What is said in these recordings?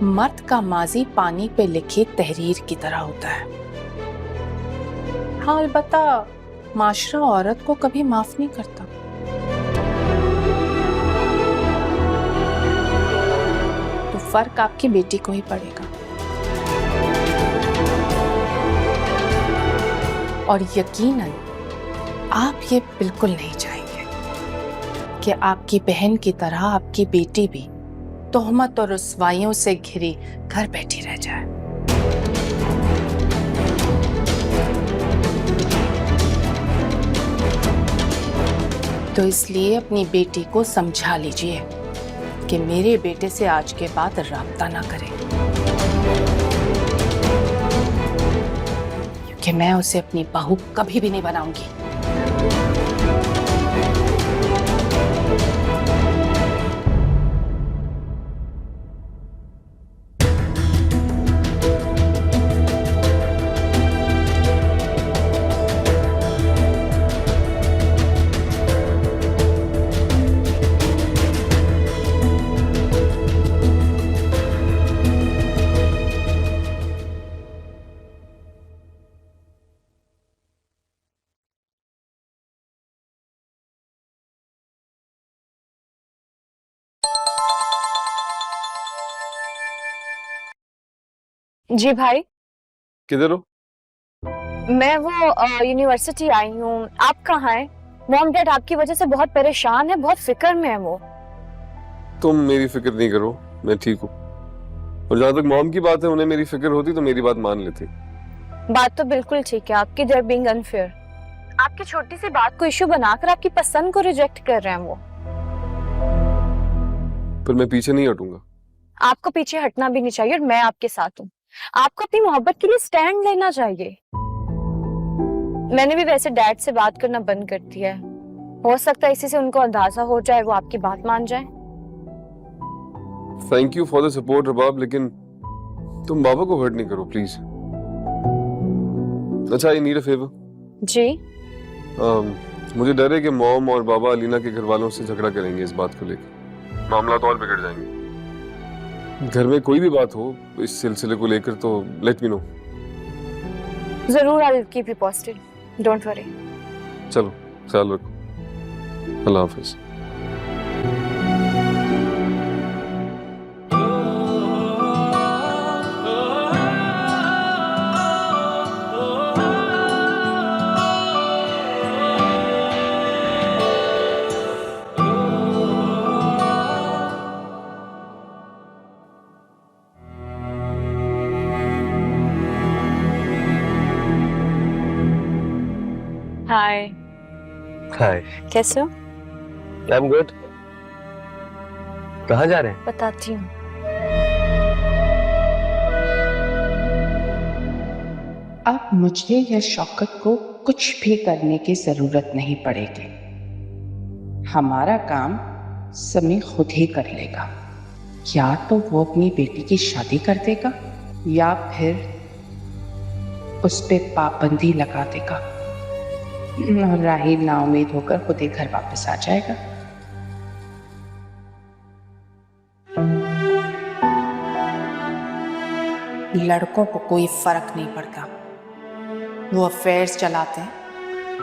मर्द का माजी पानी पे लिखी तहरीर की तरह होता है। हाँ, अलबत्ता माशरा औरत को कभी माफ नहीं करता। तो फर्क आपकी बेटी को ही पड़ेगा। और यकीनन आप ये बिल्कुल नहीं चाहेंगे कि आपकी बहन की तरह आपकी बेटी भी तोहमत और रुसवाइयों से घिरी घर बैठी रह जाए। तो इसलिए अपनी बेटी को समझा लीजिए कि मेरे बेटे से आज के बाद राब्ता ना करें, क्योंकि मैं उसे अपनी बहू कभी भी नहीं बनाऊंगी। जी भाई। किधर हो? मैं वो यूनिवर्सिटी आई हूँ। आप कहाँ हैं? मॉम डैड आपकी वजह से बहुत परेशान है, बहुत फिक्र में है वो। तुम मेरी फिक्र नहीं करो, मैं ठीक हूँ। और जहाँ तक मॉम की बात है, उन्हें मेरी फिक्र होती तो मेरी बात मान लेती। बात तो बिल्कुल ठीक है आपकी, देयर बीइंग अनफेयर। आपकी छोटी सी बात को इशू बनाकर आपकी पसंद को रिजेक्ट कर रहे हैं वो। पर मैं पीछे नहीं हटूंगा। आपको पीछे हटना भी नहीं चाहिए और मैं आपके साथ हूँ। आपको अपनी मोहब्बत के लिए स्टैंड लेना चाहिए। मैंने भी वैसे डैड से बात करना बंद कर दिया है। हो सकता है इसी से उनको अंदाजा हो जाए, वो आपकी बात मान जाए। Thank you for the support Rabab, लेकिन तुम बाबा को हर्ट नहीं करो प्लीज। अच्छा, आई नीड अ फेवर। जी। मुझे डर है कि मॉम और बाबा अलीना के घर वालों से झगड़ा करेंगे इस बात को लेकर। मामला तो और बिगड़ जाएंगे। घर में कोई भी बात हो इस सिलसिले को लेकर तो लेट मी नो। जरूर, I will keep you posted, don't worry. चलो, ख्याल रखो। अल्लाह हाफिज। हाय। हाय। कैसे हो? I am good. कहाँ जा रहे हैं? बताती हूँ। अब मुझे या शौकत को कुछ भी करने की जरूरत नहीं पड़ेगी। हमारा काम समी खुद ही कर लेगा। या तो वो अपनी बेटी की शादी कर देगा या फिर उस पे पाबंदी लगा देगा और राही नाउमीद होकर खुद ही घर वापस आ जाएगा। लड़कों को कोई फर्क नहीं पड़ता। वो अफेयर्स चलाते हैं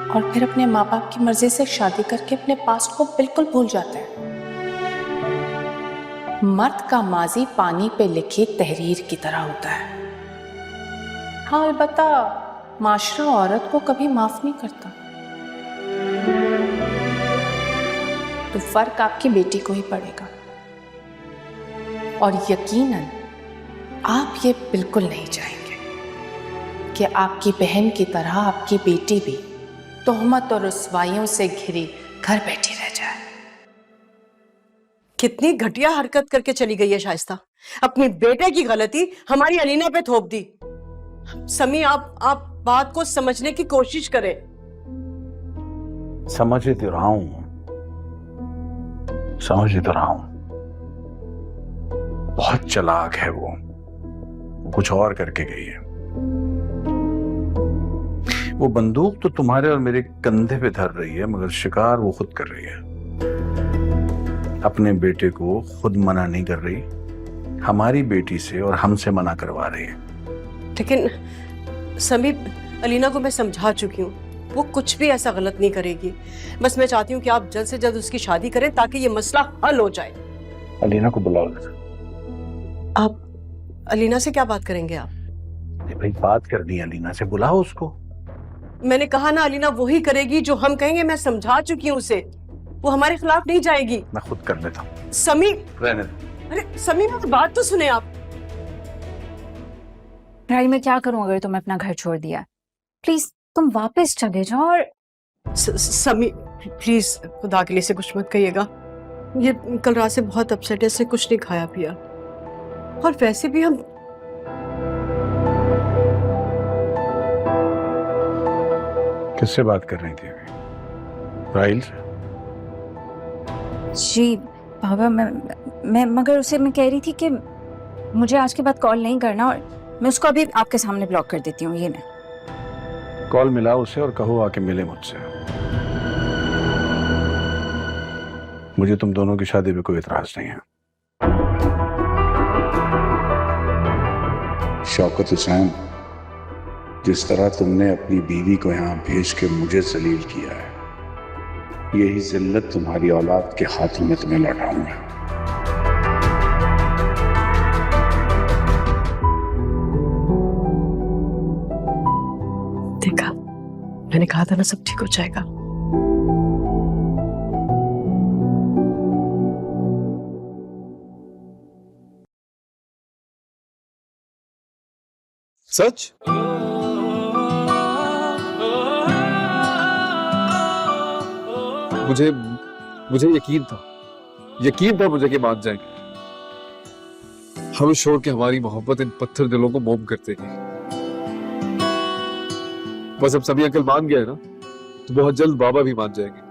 और फिर अपने माँ बाप की मर्जी से शादी करके अपने पास्ट को बिल्कुल भूल जाते हैं। मर्द का माजी पानी पे लिखी तहरीर की तरह होता है। हाँ, अलबत्ता माशरा औरत को कभी माफ नहीं करता। तो फर्क आपकी बेटी को ही पड़ेगा। और यकीनन आप ये बिल्कुल नहीं चाहेंगे कि आपकी बहन की तरह आपकी बेटी भी तोहमत और रुसवाइयों से घिरी घर बैठी रह जाए। कितनी घटिया हरकत करके चली गई है शाइस्ता। अपनी बेटे की गलती हमारी अलीना पे थोप दी। समी, आप बात को समझने की कोशिश करें। समझ ही तो रहा हूं, समझ ही तो रहा हूं। बहुत चालाक है वो कुछ और करके गई है। वो बंदूक तो तुम्हारे और मेरे कंधे पे धर रही है, मगर शिकार वो खुद कर रही है। अपने बेटे को खुद मना नहीं कर रही, हमारी बेटी से और हमसे मना करवा रही है। लेकिन समी, अलीना को मैं समझा चुकी हूँ, वो कुछ भी ऐसा गलत नहीं करेगी। बस मैं चाहती हूँ कि आप जल्द से जल्द उसकी शादी करें ताकि ये मसला हल हो जाए। अलीना को बुलाओ। आप अलीना से क्या बात करेंगे आप? भाई बात करनी है अलीना से, बुलाओ उसको। मैंने कहा ना, अलीना वही करेगी जो हम कहेंगे। मैं समझा चुकी हूँ उसे, वो हमारे खिलाफ नहीं जाएगी। मैं खुद कर लेता हूँ। समी, रहने दो। अरे समी, मेरी बात तो सुने आप। भाई मैं क्या करूं अगर तुम अपना घर छोड़ दिया? प्लीज तुम वापस चले जाओ। और समी प्लीज, खुदा के लिए से कुछ मत कहिएगा। ये कल रात से बहुत अपसेट है, इसने कुछ नहीं खाया पिया, और वैसे भी हम किससे बात कर रही थी अभी? राहिल से? जी बाबा, मैं मगर उसे मैं कह रही थी कि मुझे आज के बाद कॉल नहीं करना, और मैं उसको अभी आपके सामने ब्लॉक कर देती हूँ। ये ना, कॉल मिलाओ उसे और कहो आके मिले मुझसे। मुझे तुम दोनों की शादी पे कोई इतराज नहीं है। शौकत हुसैन, जिस तरह तुमने अपनी बीवी को यहाँ भेज के मुझे जलील किया है, यही जिल्लत तुम्हारी औलाद के हाथों में तुम्हें लौटाऊंगा। देखा, मैंने कहा था ना, सब ठीक हो जाएगा। सच? मुझे मुझे यकीन था मुझे कि मान जाएंगे। हम शोर के हमारी मोहब्बत इन पत्थर दिलों को मोम कर देगी। बस अब सभी अंकल मान गए ना, तो बहुत जल्द बाबा भी मान जाएंगे।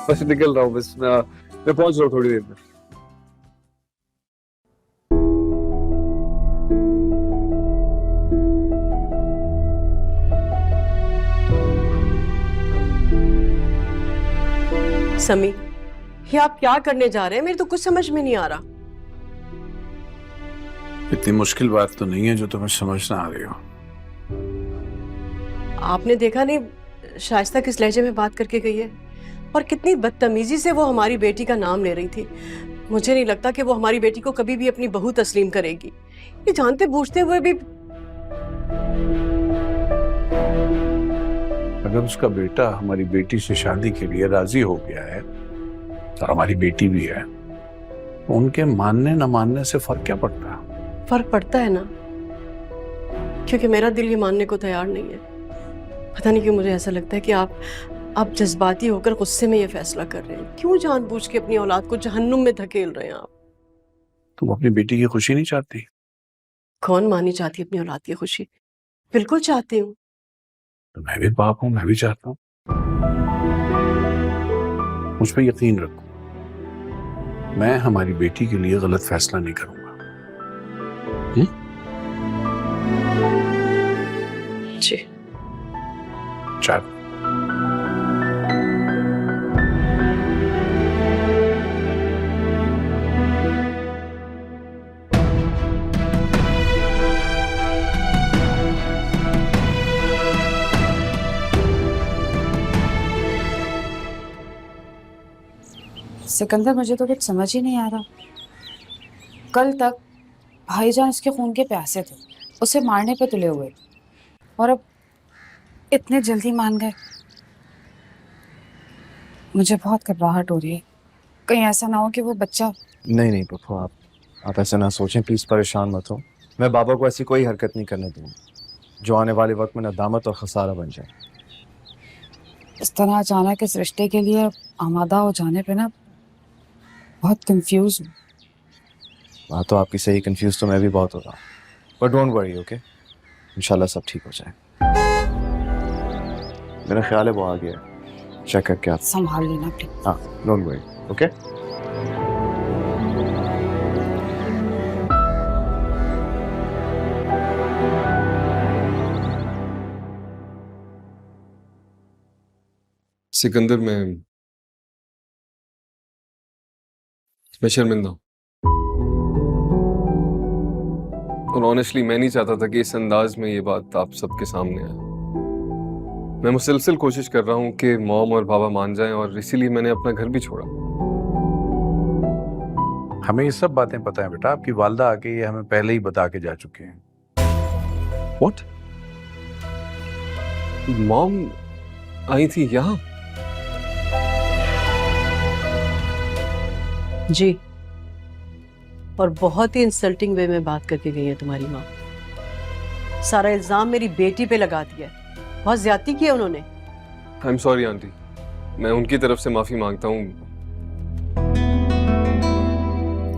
बस निकल रहा हूँ, बस मैं पहुंच रहा हूँ थोड़ी देर में। समी, ये आप क्या करने जा रहे हैं? मेरे तो कुछ समझ में नहीं आ रहा। इतनी मुश्किल बात तो नहीं है जो तुम्हें समझ ना आ रही हो। आपने देखा नहीं शाइस्ता किस लहजे में बात करके गई है, और कितनी बदतमीजी से वो हमारी बेटी का नाम ले रही थी। मुझे नहीं लगता कि वो हमारी बेटी को कभी भी अपनी बहू तस्लीम करेगी। ये जानते बूझते हुए भी। अगर उसका बेटा हमारी बेटी से शादी के लिए राजी हो गया है और हमारी बेटी भी है, तो उनके मानने न मानने से फर्क क्या पड़ता है? फर्क पड़ता है ना, क्योंकि मेरा दिल ये मानने को तैयार नहीं है। पता नहीं क्यों मुझे ऐसा लगता है कि आप जज्बाती होकर गुस्से में ये फैसला कर रहे हैं। क्यों जानबूझ के अपनी औलाद को जहन्नुम में धकेल रहे हैं आप? तुम अपनी बेटी की खुशी नहीं चाहती? कौन मानी चाहती अपनी औलाद की खुशी? बिल्कुल चाहती हूँ। तो मैं भी बाप हूं, मैं भी चाहता हूं। मुझ पर यकीन रखो, मैं हमारी बेटी के लिए गलत फैसला नहीं करूंगा। जी। चल। सिकंदर, मुझे तो कुछ समझ ही नहीं आ रहा। कल तक भाईजान इसके खून के प्यासे थे, उसे मारने पे तुले हुए, और अब इतने जल्दी मान गए। मुझे बहुत घबराहट हो रही है, कहीं ऐसा ना हो कि वो बच्चा। नहीं पप्पू, आप ऐसा ना सोचें, प्लीज परेशान मत हो। मैं बाबा को ऐसी कोई हरकत नहीं करने दूंगा जो आने वाले वक्त में नदामत और खसारा बन जाए। इस तरह अचानक इस रिश्ते के लिए आमादा हो जाने पे ना बहुत कंफ्यूज हूँ। बात तो आपकी सही, कंफ्यूज तो मैं भी बहुत हो रहा हूँ, बट डोंट वरी, ओके? इंशाल्लाह सब ठीक हो जाए। मेरा ख्याल है वो आ गया, चेक करके आप संभाल लेना प्लीज। हाँ, डोंट वरी, ओके? सिकंदर, मैं शर्मिंदा हूं। और ऑनेस्टली मैं नहीं चाहता था कि इस अंदाज में ये बात आप सबके सामने आए। मैं मुसलसल कोशिश कर रहा हूँ कि मॉम और बाबा मान जाएं और इसीलिए मैंने अपना घर भी छोड़ा। हमें ये सब बातें पता है बेटा, आपकी वालदा आके ये हमें पहले ही बता के जा चुके हैं। व्हाट? मॉम आई थी यहाँ? जी, और बहुत ही इंसल्टिंग वे में बात करके गई है तुम्हारी माँ। सारा इल्जाम मेरी बेटी पे लगा दिया है। बहुत ज्यादती की है उन्होंने। आई एम सॉरी आंटी, मैं उनकी तरफ से माफी मांगता हूँ।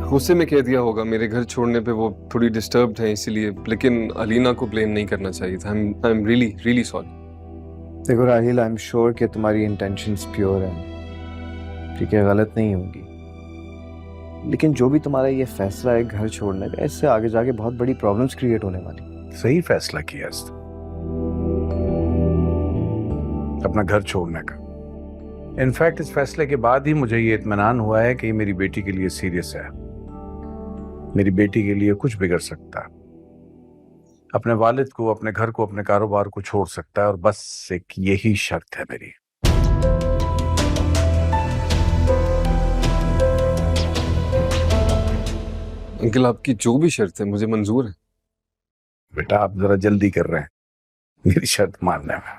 गुस्से में कह दिया होगा, मेरे घर छोड़ने पे वो थोड़ी डिस्टर्ब्ड है इसीलिए, लेकिन अलीना को ब्लेम नहीं करना चाहिए था। आई एम रियली रियली सॉरी। देखो राहिल, आई एम श्योर कि तुम्हारी इंटेंशंस प्योर हैं, ठीक है, गलत नहीं होगी, लेकिन जो भी तुम्हारा ये फैसला है घर छोड़ने का, इससे आगे जाके बहुत बड़ी प्रॉब्लम्स क्रिएट होने वाली। सही फैसला किया इसने, अपना घर छोड़ने का। इनफैक्ट इस फैसले के बाद ही मुझे ये इत्मीनान हुआ है कि ये मेरी बेटी के लिए सीरियस है। मेरी बेटी के लिए कुछ बिगड़ सकता है, अपने वालिद को, अपने घर को, अपने कारोबार को छोड़ सकता है, और बस एक यही शर्त है मेरी। अंकल, आपकी जो भी शर्त है मुझे मंजूर है। बेटा आप जरा जल्दी कर रहे हैं मेरी शर्त मानने में।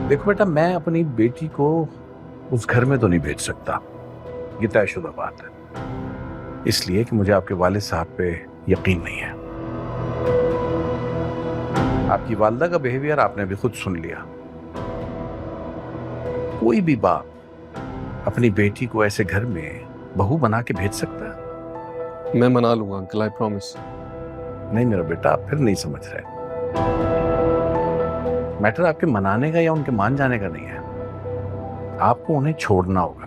देखो बेटा, मैं अपनी बेटी को उस घर में तो नहीं भेज सकता, ये तयशुदा बात है, इसलिए कि मुझे आपके वालिद साहब पे यकीन नहीं है। आपकी वालदा का बिहेवियर आपने भी खुद सुन लिया। कोई भी बाप अपनी बेटी को ऐसे घर में बहू बना के भेज सकता है? मैं मना लूंगा अंकल, आई प्रॉमिस। नहीं मेरा बेटा, आप फिर नहीं समझ रहे। मैटर आपके मनाने का या उनके मान जाने का नहीं है, आपको उन्हें छोड़ना होगा,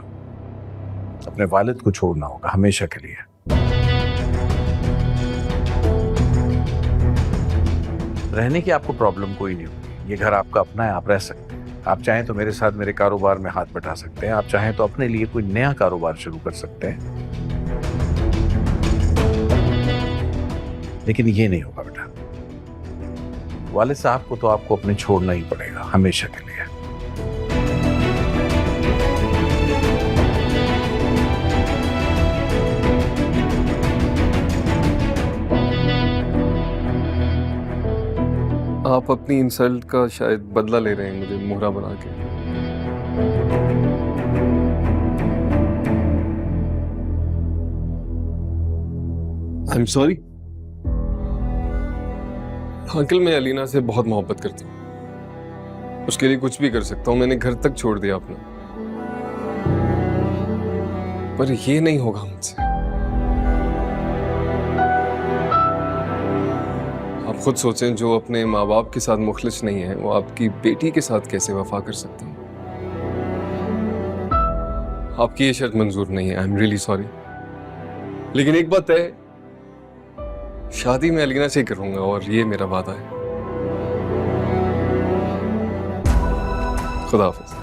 अपने वालिद को छोड़ना होगा हमेशा के लिए। रहने की आपको प्रॉब्लम कोई नहीं होगी, ये घर आपका अपना है, आप रह सकते हैं। आप चाहें तो मेरे साथ मेरे कारोबार में हाथ बटा सकते हैं, आप चाहें तो अपने लिए कोई नया कारोबार शुरू कर सकते हैं, लेकिन ये नहीं होगा बेटा। वालिद साहब को तो आपको अपने छोड़ना ही पड़ेगा हमेशा के लिए। आप अपनी इंसल्ट का शायद बदला ले रहे हैं मुझे मोहरा बना के। आई एम सॉरी अंकल, मैं अलीना से बहुत मोहब्बत करता हूँ, उसके लिए कुछ भी कर सकता हूँ। मैंने घर तक छोड़ दिया अपना, पर ये नहीं होगा मुझसे। आप खुद सोचें, जो अपने माँ बाप के साथ मुखलिस नहीं है, वो आपकी बेटी के साथ कैसे वफा कर सकते हैं? आपकी ये शर्त मंजूर नहीं है। आई एम रियली सॉरी, लेकिन एक बात है, शादी मैं अलीना से ही करूंगा और ये मेरा वादा है। खुदा हाफिज।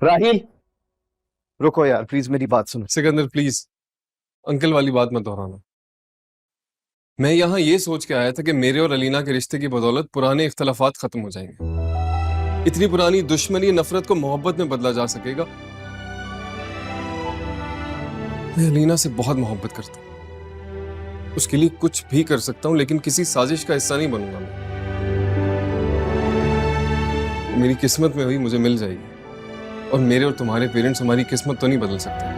राहिल रुको यार, प्लीज मेरी बात सुनो। सिकंदर प्लीज, अंकल वाली बात मत दोहराना। मैं यहाँ ये सोच के आया था कि मेरे और अलीना के रिश्ते की बदौलत पुराने इख्तलाफात खत्म हो जाएंगे, इतनी पुरानी दुश्मनी नफरत को मोहब्बत में बदला जा सकेगा। मैं अलीना से बहुत मोहब्बत करता हूँ, उसके लिए कुछ भी कर सकता हूँ, लेकिन किसी साजिश का हिस्सा नहीं बनूंगा मैं। मेरी किस्मत में हुई, मुझे मिल जाएगी, और मेरे और तुम्हारे पेरेंट्स हमारी किस्मत तो नहीं बदल सकते।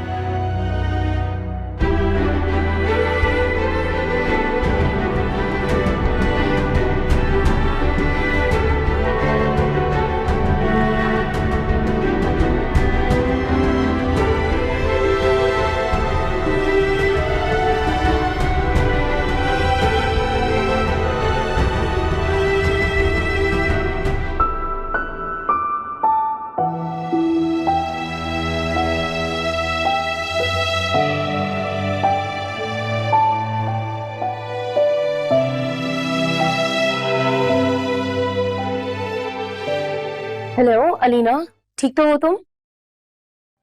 हेलो अलीना, ठीक तो हो तुम?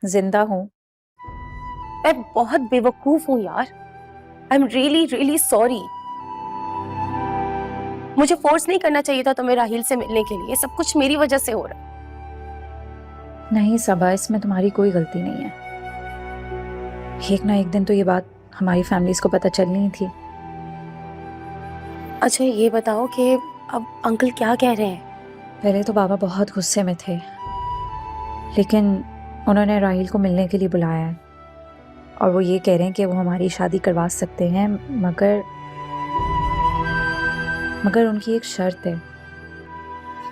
जिंदा हूँ। मैं बहुत बेवकूफ हूँ यार। आई एम रियली रियली सॉरी। मुझे फोर्स नहीं करना चाहिए था तुम्हें राहिल से मिलने के लिए। सब कुछ मेरी वजह से हो रहा है। नहीं सबा, इसमें तुम्हारी कोई गलती नहीं है। एक ना एक दिन तो ये बात हमारी फैमिलीज को पता चलनी ही थी। अच्छा ये बताओ कि अब अंकल क्या कह रहे हैं? पहले तो बाबा बहुत गुस्से में थे, लेकिन उन्होंने राहिल को मिलने के लिए बुलाया है और वो ये कह रहे हैं कि वो हमारी शादी करवा सकते हैं, मगर उनकी एक शर्त है।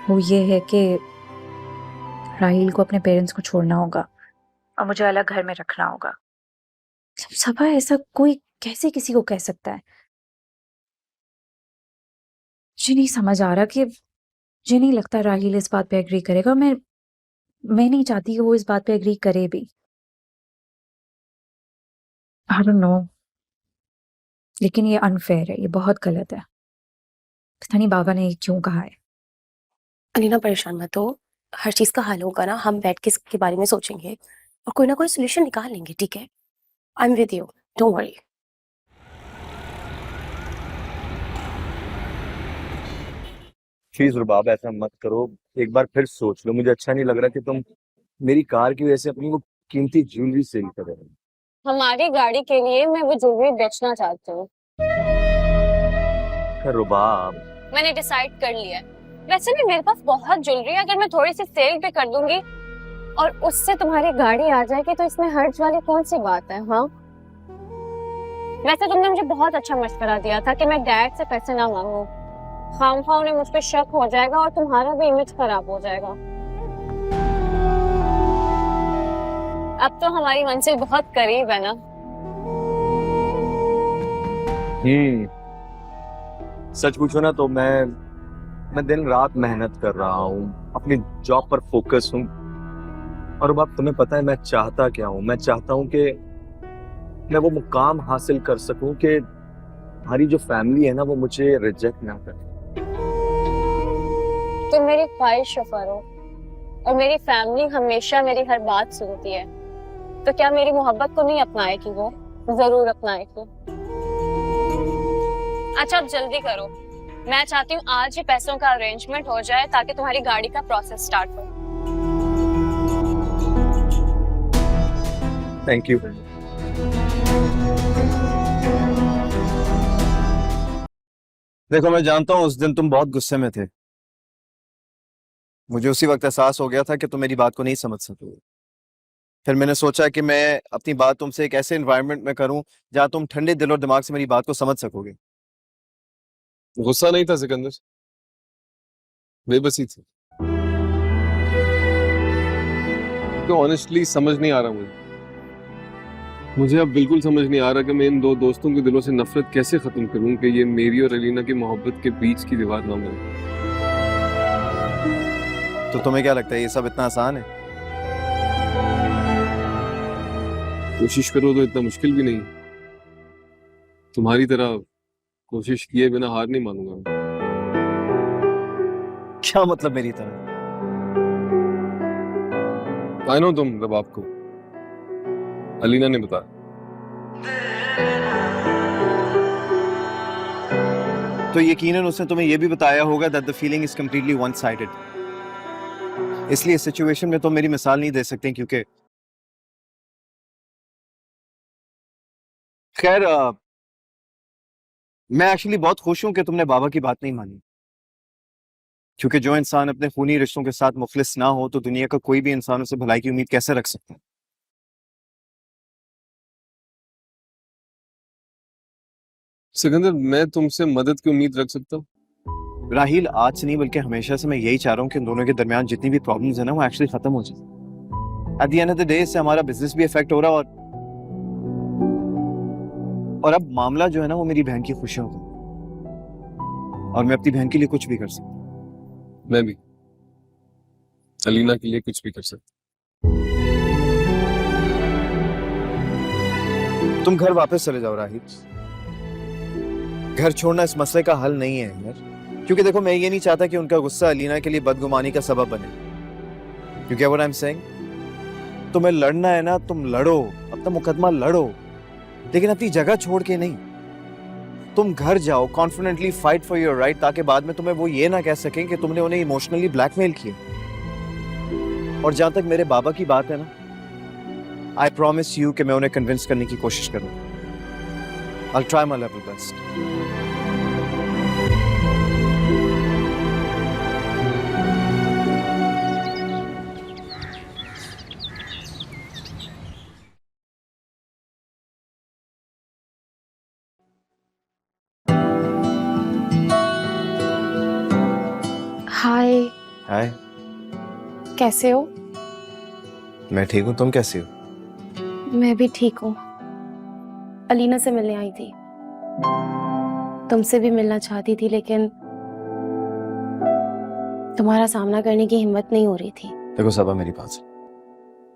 वो ये है कि राहिल को अपने पेरेंट्स को छोड़ना होगा और मुझे अलग घर में रखना होगा। सबा, ऐसा कोई कैसे किसी को कह सकता है? मुझे नहीं समझ आ रहा कि मुझे नहीं लगता राहिल इस बात पे एग्री करेगा। मैं नहीं चाहती कि वो इस बात पे एग्री करे भी। आई डोंट नो, लेकिन ये अनफेयर है, ये बहुत गलत है। पता नहीं बाबा ने ये क्यों कहा है। अलीना परेशान मत हो, हर चीज का हल होगा ना। हम बैठ के इसके बारे में सोचेंगे और कोई ना कोई सोल्यूशन निकाल लेंगे, ठीक है? I am with you, don't worry. Please Rubab ऐसा मत करो, एक बार फिर सोच लो। मुझे अच्छा नहीं लग रहा कि तुम मेरी कार की वजह से अपनी वो कीमती ज्वेलरी सेल कर रहे हो। हमारी गाड़ी के लिए मैं वो ज्वेलरी बेचना चाहती हूँ। रुबाब, मैंने डिसाइड कर लिया है। वैसे भी मेरे पास बहुत ज्वेलरी है, अगर मैं थोड़ी सी सेल भी कर दूंगी और उससे तुम्हारी गाड़ी आ जाएगी तो इसमें हर्ज वाली कौन सी बात है? हाँ, वैसे तुमने मुझे बहुत अच्छा मशवरा दिया था कि मैं डैड से पैसे ना मांगू। खामखा उन्हें मुझ पे शक हो जाएगा और तुम्हारा भी इमेज खराब हो जाएगा। अब तो हमारी मंजिल बहुत करीब है ना। सच पूछो ना तो मैं दिन रात मेहनत कर रहा हूँ, अपनी जॉब पर फोकस हूँ। और अब तुम्हें पता है मैं चाहता क्या हूँ? मैं चाहता हूँ कि मैं वो मुकाम हासिल कर सकूं कि हमारी जो फैमिली है ना वो मुझे रिजेक्ट ना करे। तुम मेरी ख्वाहिश हो और मेरी फैमिली हमेशा मेरी हर बात सुनती है, तो क्या मेरी मोहब्बत को नहीं अपनाएगी? वो जरूर अपनाएगी। अच्छा अब जल्दी करो, मैं चाहती हूँ आज ही पैसों का अरेंजमेंट हो जाए ताकि तुम्हारी गाड़ी का प्रोसेस स्टार्ट हो। Thank you. देखो मैं जानता हूँ उस दिन तुम बहुत गुस्से में थे। मुझे उसी वक्त एहसास हो गया था कि तुम मेरी बात को नहीं समझ सकोगे। फिर मैंने सोचा कि मैं अपनी बात तुमसे एक ऐसे एनवायरनमेंट में करूं जहां तुम ठंडे दिल और दिमाग से मेरी बात को समझ सकोगे। गुस्सा नहीं था सिकंदर, बेबसी थी। तो ऑनेस्टली समझ नहीं आ रहा मुझे अब बिल्कुल समझ नहीं आ रहा कि मैं इन दो दोस्तों के दिलों से नफरत कैसे खत्म करूं कि ये मेरी और अलीना की मोहब्बत के बीच की दीवार ना बने। तो तुम्हें क्या लगता है ये सब इतना आसान है? कोशिश करो तो इतना मुश्किल भी नहीं। तुम्हारी तरह कोशिश किए बिना हार नहीं मानूंगा। क्या मतलब मेरी तरह? आई नो तुम रबाब को अलीना ने बताया। तो यकीनन उसने तुम्हें यह भी बताया होगा that the feeling is completely one-sided। इसलिए इस सिचुएशन में तो मेरी मिसाल नहीं दे सकते क्योंकि खैर मैं एक्चुअली बहुत खुश हूं कि तुमने बाबा की बात नहीं मानी, क्योंकि जो इंसान अपने खूनी रिश्तों के साथ मुखलिस ना हो तो दुनिया का कोई भी इंसान उसे भलाई की उम्मीद कैसे रख सकता है? सिकंदर मैं तुमसे मदद की उम्मीद रख सकता हूँ? राहिल आज से नहीं बल्कि हमेशा से मैं यही चाह रहा हूँ कि इन दोनों के दरमियान जितनी भी प्रॉब्लम्स है ना वो एक्चुअली खत्म हो जाए। Eight the end of the day इससे हमारा बिजनेस भी इफेक्ट हो रहा है और अब मामला जो है ना वो मेरी बहन की खुशियों का, और मैं अपनी बहन के लिए कुछ भी कर सकता हूँ। मैं भी अलीना के लिए कुछ भी कर सकता। तुम घर वापस चले जाओ राहिल। घर छोड़ना इस मसले का हल नहीं है यार, क्योंकि देखो मैं ये नहीं चाहता कि उनका गुस्सा अलीना के लिए बदगुमानी का सबब बने। You get what I'm saying? तुम्हें लड़ना है ना, तुम लड़ो, अपना मुकदमा लड़ो, लेकिन अपनी जगह छोड़ के नहीं। तुम घर जाओ, confidently fight for your right, ताकि बाद में तुम्हें वो ये ना कह सकें कि तुमने उन्हें इमोशनली ब्लैकमेल किया। और जहां तक मेरे बाबा की बात है ना, आई प्रॉमिस यू कि मैं उन्हें कन्विंस करने की कोशिश करूंगा। I'll try my level best. Hi, hi, कैसे हो? मैं ठीक हूँ, तुम कैसी हो? मैं भी ठीक हूँ। अलीना से मिलने आई थी। तुमसे भी मिलना चाहती थी, लेकिन तुम्हारा सामना करने की हिम्मत नहीं हो रही थी। देखो सबा, मेरी बात सुन,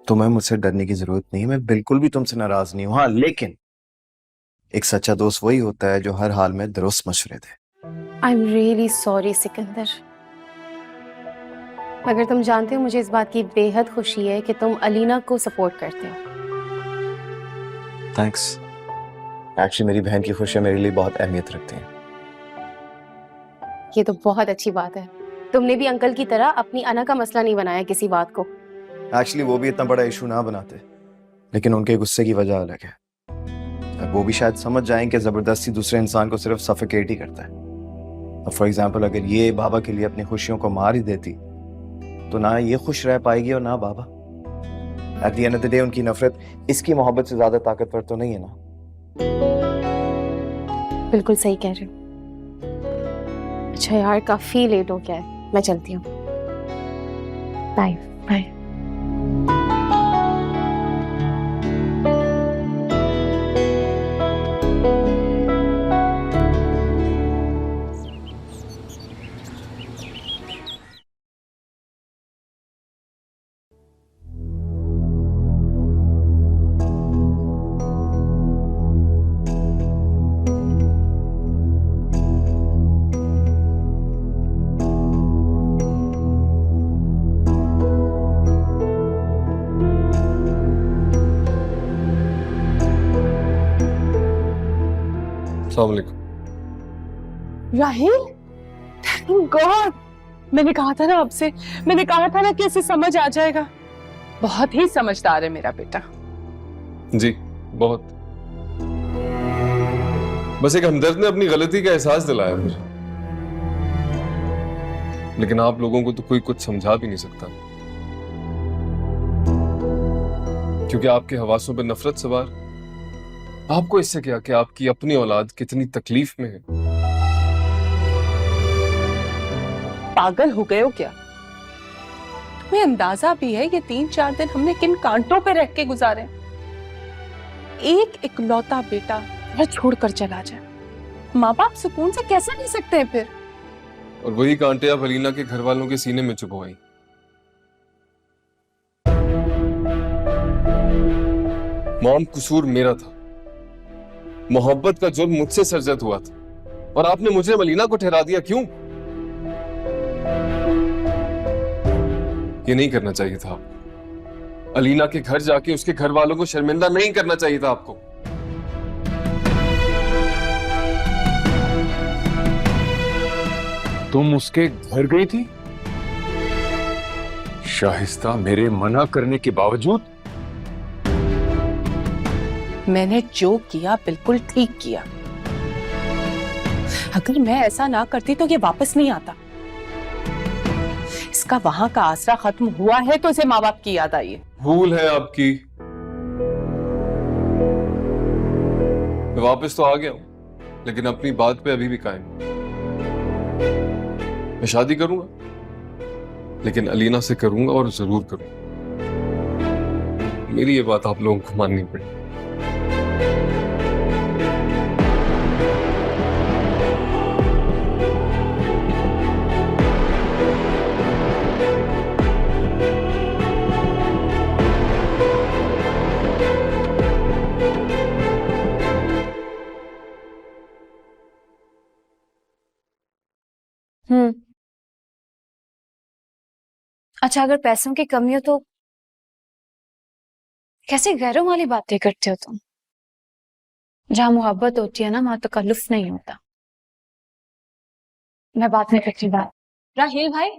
तुम्हें मुझसे डरने की जरूरत नहीं, मैं बिल्कुल भी तुमसे नाराज नहीं हूँ। हाँ, लेकिन एक सच्चा दोस्त वही होता है जो हर हाल में दुरुस्त मशवरे दे। I am really sorry Sikandar, मगर तुम जानते हो मुझे इस बात की बेहद खुशी है कि तुम अलीना को सपोर्ट करते हो। थैंक्स। एक्चुअली मेरी बहन की खुशियां मेरे लिए बहुत अहमियत रखती हैं। ये तो बहुत अच्छी बात है। तुमने भी अंकल की तरह अपनी अना का मसला नहीं बनाया किसी बात को। एक्चुअली वो भी इतना बड़ा इशू ना बनाते, लेकिन उनके गुस्से की वजह अलग है। अब वो भी शायद समझ जाएं कि जबरदस्ती दूसरे इंसान को सिर्फ सफोकेट ही करता है। अब फॉर एग्जाम्पल, अगर ये बाबा के लिए अपनी खुशियों को मार ही देती तो ना ये खुश रह पाएगी और ना बाबा। At the end of the day उनकी नफरत इसकी मोहब्बत से ज्यादा ताकतवर तो नहीं है ना। बिल्कुल सही कह रहे हो। अच्छा यार, काफी लेट हो गया है, मैं चलती हूँ। Bye bye. अस्सलाम वालेकुम। Rahil, thank God. मैंने कहा था ना आपसे, मैंने कहा था ना कि इसे समझ आ जाएगा। बहुत ही समझदार है मेरा बेटा। जी बहुत। बस एक हमदर्द ने अपनी गलती का एहसास दिलाया मुझे, लेकिन आप लोगों को तो कोई कुछ समझा भी नहीं सकता, क्योंकि आपके हवासों पर नफरत सवार। आपको इससे क्या कि आपकी अपनी औलाद कितनी तकलीफ में है। पागल हो गए हो क्या? तुम्हें अंदाजा भी है ये 3-4 दिन हमने किन कांटों पे रह के गुजारे? एक इकलौता बेटा घर छोड़कर चला जाए, माँ बाप सुकून से कैसे रह सकते हैं फिर? और वही कांटे आप अलीना के घर वालों के सीने में चुभवाई। मॉम, कसूर मेरा था। मोहब्बत का जुर्म मुझसे सरजद हुआ था और आपने मुझे अलीना को ठहरा दिया। क्यों? ये नहीं करना चाहिए था आपको। अलीना के घर जाके उसके घर वालों को शर्मिंदा नहीं करना चाहिए था आपको। तुम उसके घर गई थी शाहिस्ता, मेरे मना करने के बावजूद? मैंने जो किया बिल्कुल ठीक किया। अगर मैं ऐसा ना करती तो ये वापस नहीं आता। इसका वहां का आसरा खत्म हुआ है तो इसे माँ बाप की याद आई है। भूल है आपकी। मैं वापस तो आ गया हूं, लेकिन अपनी बात पे अभी भी कायम। मैं शादी करूंगा, लेकिन अलीना से करूंगा और जरूर करूंगा। मेरी ये बात आप लोगों को माननी पड़ेगी। अच्छा, अगर पैसों की कमी हो तो कैसे गैरों वाली बातें करते हो तुम? जहां मोहब्बत होती है ना, वहां तकल्लुफ नहीं होता। मैं बात नहीं करती बात। राहिल भाई,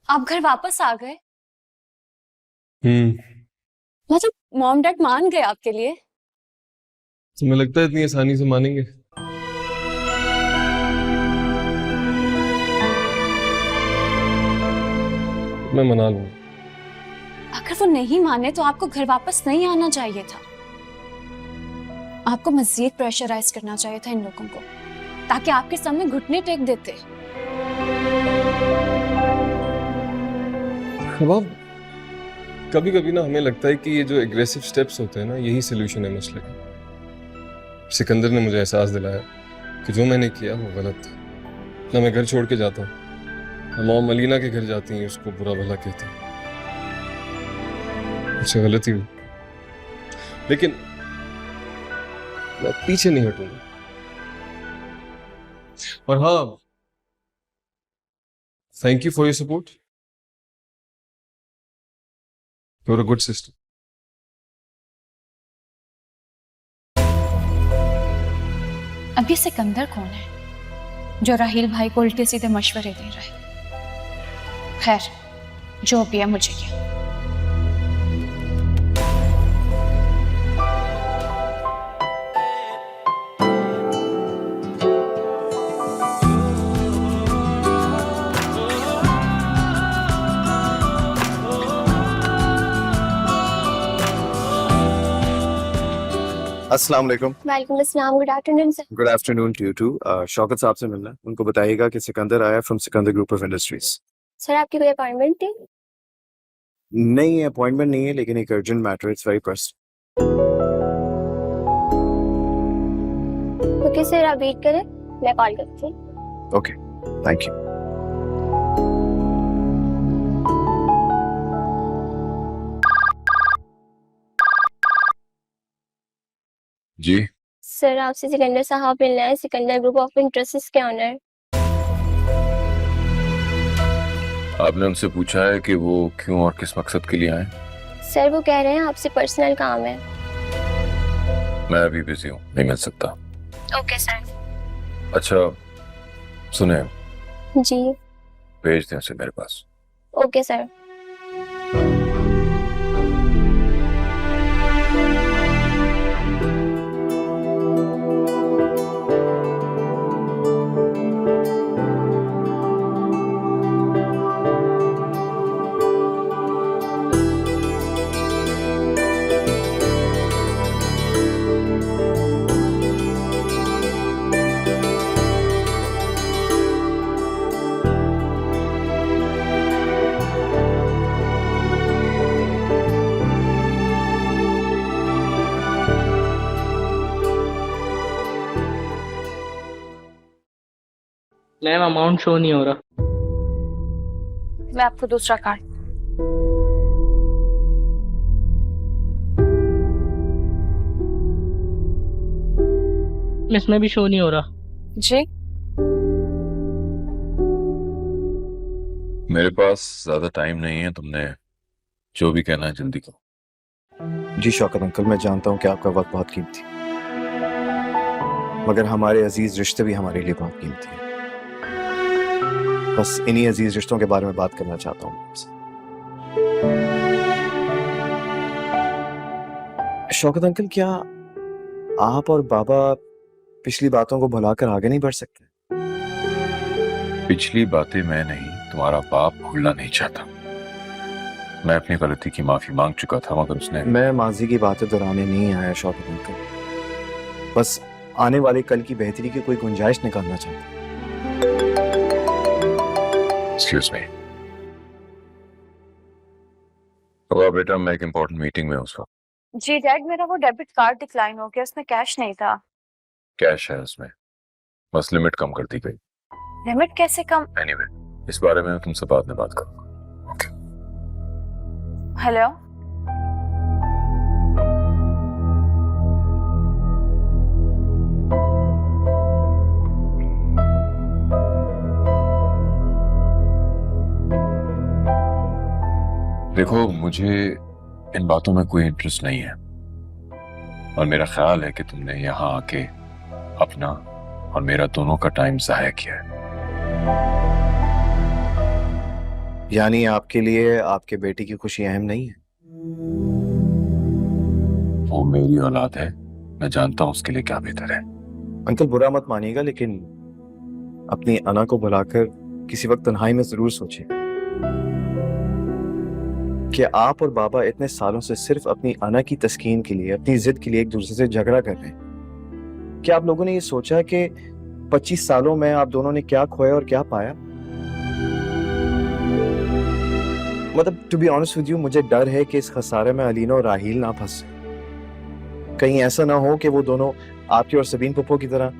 आप घर वापस आ गए? मतलब मॉम डैड मान गए आपके लिए? तुम्हें लगता है इतनी आसानी से मानेंगे? मैं मना लूंगा। अगर वो नहीं माने तो आपको घर वापस नहीं आना चाहिए था। आपको मजीद प्रेशराइज करना चाहिए था इन लोगों को, ताकि आपके सामने घुटने टेक देते। कभी कभी ना हमें लगता है कि ये जो एग्रेसिव स्टेप्स होते हैं ना, यही सोल्यूशन है मसले का। सिकंदर ने मुझे एहसास दिलाया कि जो मैंने किया वो गलत था। ना मैं घर छोड़ के जाता हूँ, मॉम अलीना के घर जाती हैं, उसको बुरा भला कहती हैं। मुझसे गलती हुई, लेकिन मैं पीछे नहीं हटूंगा। और हाँ, thank you for your support. You are a good sister. अभी सिकंदर कौन है जो राहिल भाई को उल्टे सीधे मशवरे दे रहा है? खैर, जो भी है, मुझे क्या। अस्सलाम वालेकुम। वेलकम अस्सलाम, good afternoon sir. Good afternoon to you too. Shaukat साहब से मिलना है, उनको बताइएगा कि सिकंदर आया from Sikandar group of industries. Sir आपकी कोई अपॉइंटमेंट थी? नहीं, अपॉइंटमेंट नहीं है, लेकिन एक urgent matter, it's very personal. Okay sir, आप वेट करें, मैं कॉल करती हूँ। Okay, thank you. जी, सर आपसे सिकंदर साहब मिलना है, सिकंदर ग्रुप ऑफ इंडस्ट्रीज के ऑनर। आपने उनसे पूछा है कि वो क्यों और किस मकसद के लिए आए? सर वो कह रहे हैं आपसे पर्सनल काम है। मैं अभी बिजी हूँ, नहीं मिल सकता। Okay sir. अच्छा सुने, जी। भेज दें उसे मेरे पास। Okay sir. Ma'am amount show नहीं हो रहा। मैं आपको दूसरा कार्ड। इसमें भी शो नहीं हो रहा। जी, मेरे पास ज्यादा टाइम नहीं है, तुमने जो भी कहना है जल्दी करो। जी शौकत अंकल, मैं जानता हूँ कि आपका वक्त बहुत कीमती है, मगर हमारे अजीज रिश्ते भी हमारे लिए बहुत कीमती हैं। बस इन्हीं अजीज रिश्तों के बारे में बात करना चाहता हूँ आपसे। शौकत अंकल, क्या आप और बाबा पिछली बातों को भुलाकर आगे नहीं बढ़ सकते? पिछली बातें मैं नहीं, तुम्हारा बाप भूलना नहीं चाहता। मैं अपनी गलती की माफी मांग चुका था, मगर उसने। मैं माजी की बातें दोहराने नहीं आया शौकत अंकल, बस आने वाले कल की बेहतरी की कोई गुंजाइश निकालना चाहता। Excuse me. तो बेटा, मैं एक इम्पोर्टेंट मीटिंग में हूँ उसका। जी डैड, मेरा वो डेबिट कार्ड डिक्लाइन हो गया, उसमें कैश नहीं था। कैश है उसमें, बस लिमिट कम कर दी गई। लिमिट कैसे कम? एनीवे, इस बारे में तुमसे बाद में बात करूंगा। हेलो, देखो, मुझे इन बातों में कोई इंटरेस्ट नहीं है और मेरा ख्याल है कि तुमने यहाँ आके अपना और मेरा दोनों का टाइम ज़ाया किया है। यानी आपके लिए आपके बेटे की खुशी अहम नहीं है? वो मेरी औलाद है, मैं जानता हूँ उसके लिए क्या बेहतर है। अंकल बुरा मत मानिएगा, लेकिन अपनी अना को बुलाकर किसी वक्त तन्हाई में जरूर सोचिए कि आप और बाबा इतने सालों से सिर्फ अपनी अना की तस्कीन के लिए, अपनी जिद के लिए एक दूसरे से झगड़ा कर रहे हैं। क्या आप लोगों ने ये सोचा कि 25 सालों में आप दोनों ने क्या खोया और क्या पाया? मतलब to be honest with you, मुझे डर है कि इस खसारे में अलीना और राहील ना फंसे। कहीं ऐसा ना हो कि वो दोनों आपकी और सबीन पप्पो की तरह।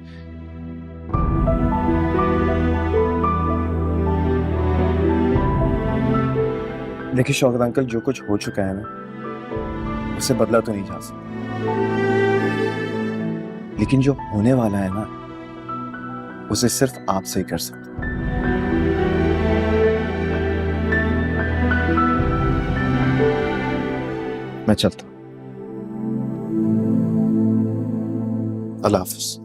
देखिए शौकत अंकल, जो कुछ हो चुका है ना, उससे बदला तो नहीं जा सकता, लेकिन जो होने वाला है ना, उसे सिर्फ आपसे ही कर सकते। मैं चलता हूं। अल्लाह हाफिज।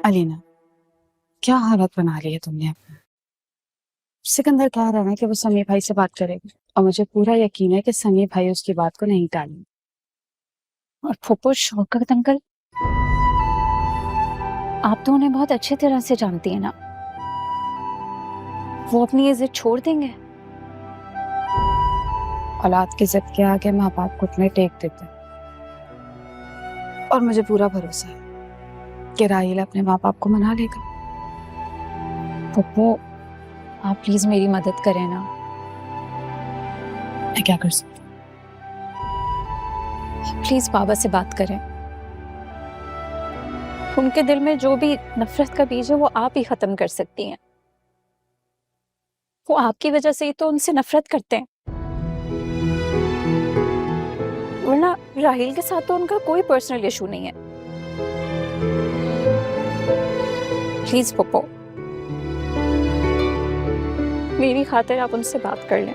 अलीना, क्या हालत बना ली है तुमने अपना? सिकंदर कह रहा है कि वो समीर भाई से बात करेगा और मुझे पूरा यकीन है कि समीर भाई उसकी बात को नहीं टालेंगे। और फुप्पो शौकत अंकल, आप तो उन्हें बहुत अच्छी तरह से जानती है ना, वो अपनी ये जिद छोड़ देंगे? औलाद की जिद के आगे माँ बाप घुटने टेक देते हैं। और मुझे पूरा भरोसा है कि राहील अपने माँ बाप को मना लेगा। पप्पू, आप प्लीज मेरी मदद करें ना। मैं क्या कर सकती हूँ? प्लीज बाबा से बात करें। उनके दिल में जो भी नफरत का बीज है वो आप ही खत्म कर सकती हैं। वो आपकी वजह से ही तो उनसे नफरत करते हैं, वरना राहील के साथ तो उनका कोई पर्सनल इशू नहीं है। प्लीज पप्पो, मेरी खातिर आप उनसे बात कर लें।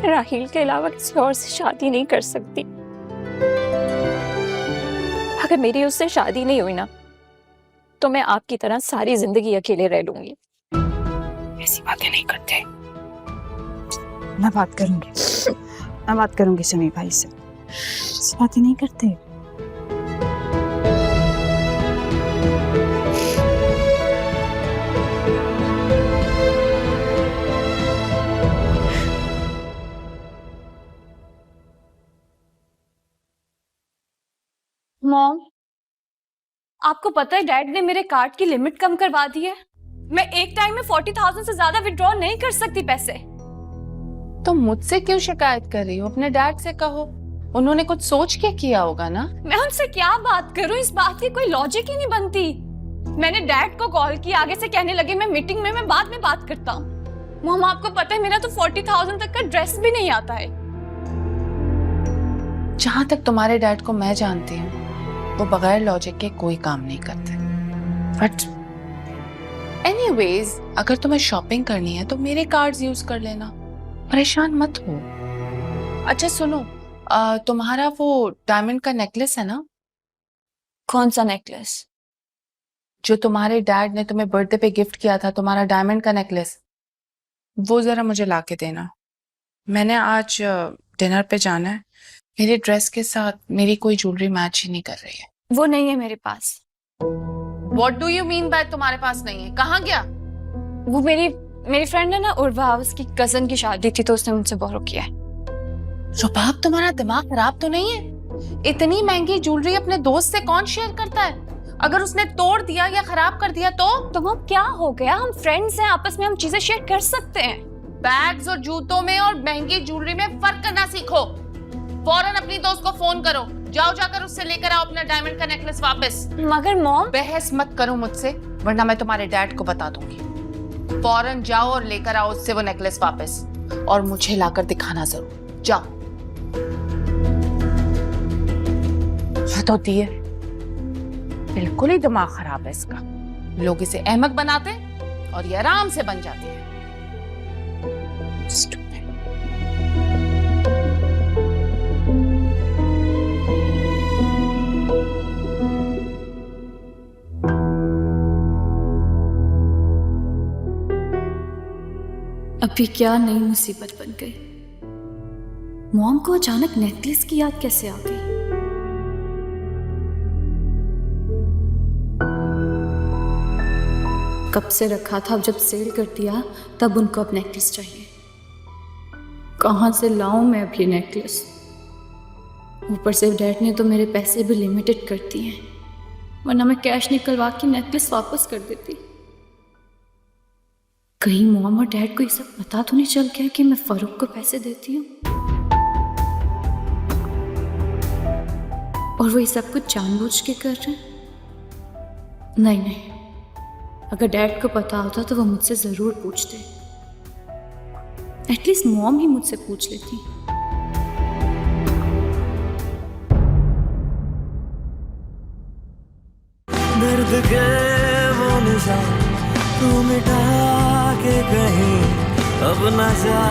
राहील के अलावा किसी और से शादी नहीं कर सकती। अगर मेरी उससे शादी नहीं हुई ना, तो मैं आपकी तरह सारी जिंदगी अकेले रह लूंगी। ऐसी बातें नहीं करते। मैं बात करूंगी समीर भाई से। ऐसी बातें नहीं करते। मॉम, आपको पता है डैड ने मेरे कार्ड की लिमिट कम करवा दी है। मैं एक टाइम में 40,000 से ज्यादा विड्रॉ नहीं कर सकती पैसे। तो मुझसे क्यों शिकायत कर रही हो? अपने डैड से कहो, उन्होंने कुछ सोच के किया होगा ना। मैं उनसे क्या बात करूं, इस बात की कोई लॉजिक ही नहीं बनती। मैंने डैड को कॉल किया, आगे से कहने लगे मैं मीटिंग में, मैं बाद में बात करता हूँ। मॉम, आपको पता है मेरा तो 40,000 तक का ड्रेस भी नहीं आता है। जहां तक तुम्हारे डैड को मैं जानती हूँ, वो बगैर लॉजिक के कोई काम नहीं करते। बट एनीवेज, अगर तुम्हें शॉपिंग करनी है तो मेरे कार्ड्स यूज कर लेना, परेशान मत हो। अच्छा सुनो, तुम्हारा वो डायमंड का नेकलेस है ना? कौन सा नेकलेस? जो तुम्हारे डैड ने तुम्हें बर्थडे पे गिफ्ट किया था, तुम्हारा डायमंड का नेकलेस, वो जरा मुझे लाके देना। मैंने आज डिनर पे जाना है। मेरे ड्रेस के साथ मेरी कोई ज्वेलरी मैच ही नहीं कर रही है। वो नहीं है मेरे पास। What do you mean by तुम्हारे पास नहीं है? कहाँ गया? वो मेरी मेरी फ्रेंड है ना उर्वा, उसकी कजन की शादी थी तो उसने मुझसे बोरो किया है। रुबाब, तुम्हारा दिमाग खराब तो नहीं है? इतनी महंगी ज्वेलरी अपने दोस्त से कौन शेयर करता है? अगर उसने तोड़ दिया या खराब कर दिया तो अब क्या हो गया? हम फ्रेंड्स हैं, आपस में हम चीजें शेयर कर सकते हैं। बैग्स और जूतों में और महंगी ज्वेलरी में फर्क करना सीखो। फौरन अपनी दोस्त को फोन करो, जाओ जाकर उससे लेकर आओ अपना डायमंड का नेकलेस वापस। मगर मॉम, बहस मत करो मुझसे, वरना मैं तुम्हारे डैड को बता दूंगी। फौरन जाओ और लेकर आओ उससे वो नेकलेस वापस, और मुझे लाकर दिखाना जरूर। जाओ। हद होती है, बिल्कुल ही दिमाग खराब है इसका। लोग इसे अहमक बनाते और ये आराम से बन जाती है। अभी क्या नई मुसीबत बन गई। मॉम को अचानक नेकलेस की याद कैसे आ गई? कब से रखा था, अब जब सेल कर दिया तब उनको अब नेकलेस चाहिए। कहाँ से लाऊं मैं अब ये नेकलेस? ऊपर से डैड ने तो मेरे पैसे भी लिमिटेड कर दिए हैं, वरना मैं कैश निकलवा के नेकलेस वापस कर देती। कहीं मॉम और डैड को ये सब पता तो नहीं चल गया कि मैं फारूक को पैसे देती हूँ, और वो ये सब कुछ जानबूझ के कर रहे हैं? नहीं, अगर डैड को पता होता तो वो मुझसे जरूर पूछते। एटलीस्ट मॉम ही मुझसे पूछ लेती। दर्द के वो निशान तू मिटा के कहीं अब न जा